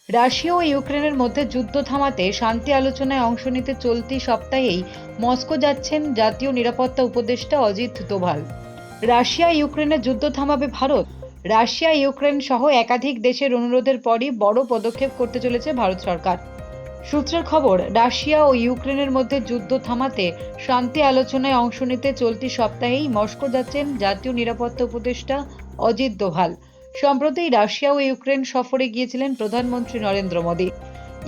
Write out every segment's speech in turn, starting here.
Russia ও ইউক্রেনের মধ্যে যুদ্ধ থামাতে শান্তি আলোচনায় অংশ নিতে চলতি সপ্তাহেই মস্কো যাচ্ছেন জাতীয় নিরাপত্তা উপদেষ্টা অজিত দোভাল। রাশিয়া ইউক্রেনের যুদ্ধ থামাবে ভারত। রাশিয়া ইউক্রেন সহ একাধিক দেশের অনুরোধের পরই বড় পদক্ষেপ করতে চলেছে ভারত সরকার। সূত্রের খবর, রাশিয়া ও ইউক্রেনের মধ্যে যুদ্ধ থামাতে শান্তি আলোচনায় অংশ নিতে চলতি সপ্তাহেই মস্কো যাচ্ছেন জাতীয় নিরাপত্তা উপদেষ্টা অজিত দোভাল। সম্প্রতি রাশিয়া ও ইউক্রেন সফরে গিয়েছিলেন প্রধানমন্ত্রী নরেন্দ্র মোদী।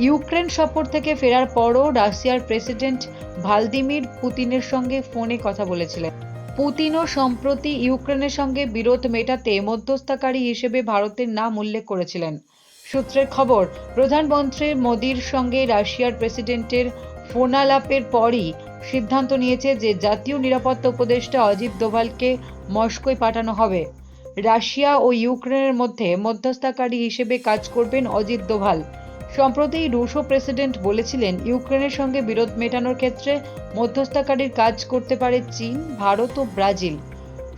ইউক্রেন সফর থেকে ফেরার পরও রাশিয়ার প্রেসিডেন্ট ভ্লাদিমির পুতিনের সঙ্গে ফোনে কথা বলেছিলেন। পুতিনও সম্প্রতি ইউক্রেনের সঙ্গে বিরোধ মেটাতে মধ্যস্থতাকারী হিসেবে ভারতের নাম উল্লেখ করেছিলেন। সূত্রের খবর, প্রধানমন্ত্রী মোদির সঙ্গে রাশিয়ার প্রেসিডেন্টের ফোনালাপের পরই সিদ্ধান্ত নিয়েছে যে জাতীয় নিরাপত্তা উপদেষ্টা অজিত দোভালকে মস্কোয় পাঠানো হবে। রাশিয়া ও ইউক্রেনের মধ্যে মধ্যস্থতাকারী হিসেবে কাজ করবেন অজিত দোভাল। সম্প্রতি রুশো প্রেসিডেন্ট বলেছিলেন, ইউক্রেনের সঙ্গে বিরোধ মেটানোর ক্ষেত্রে মধ্যস্থতাকারীর কাজ করতে পারে চীন, ভারত ও ব্রাজিল।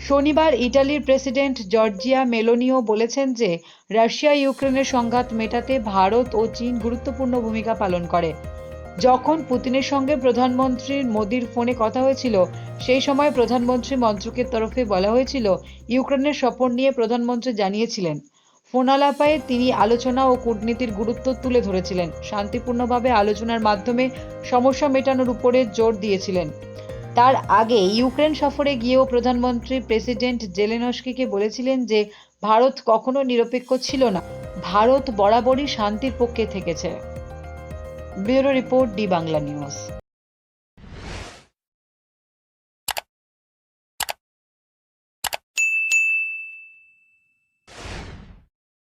শনিবার ইটালির প্রেসিডেন্ট জর্জিয়া মেলোনিও বলেছেন যে রাশিয়া ইউক্রেনের সংঘাত মেটাতে ভারত ও চীন গুরুত্বপূর্ণ ভূমিকা পালন করে। যখন পুতিনের সঙ্গে প্রধানমন্ত্রী মোদির ফোনে কথা হয়েছিল, সেই সময় প্রধানমন্ত্রী মন্ত্রকের তরফে বলা হয়েছিল, ইউক্রেনের সফর নিয়ে প্রধানমন্ত্রী জানিয়েছিলেন। ফোনালাপে তিনি আলোচনা ও কূটনীতির গুরুত্ব তুলে ধরেছিলেন, শান্তিপূর্ণভাবে আলোচনার মাধ্যমে সমস্যা মেটানোর উপরে জোর দিয়েছিলেন। তার আগে ইউক্রেন সফরে গিয়েও প্রধানমন্ত্রী প্রেসিডেন্ট জেলেনস্কিকে বলেছিলেন যে ভারত কখনো নিরপেক্ষ ছিল না, ভারত বরাবরই শান্তির পক্ষে থেকেছে। Bureau report, D Bangla news.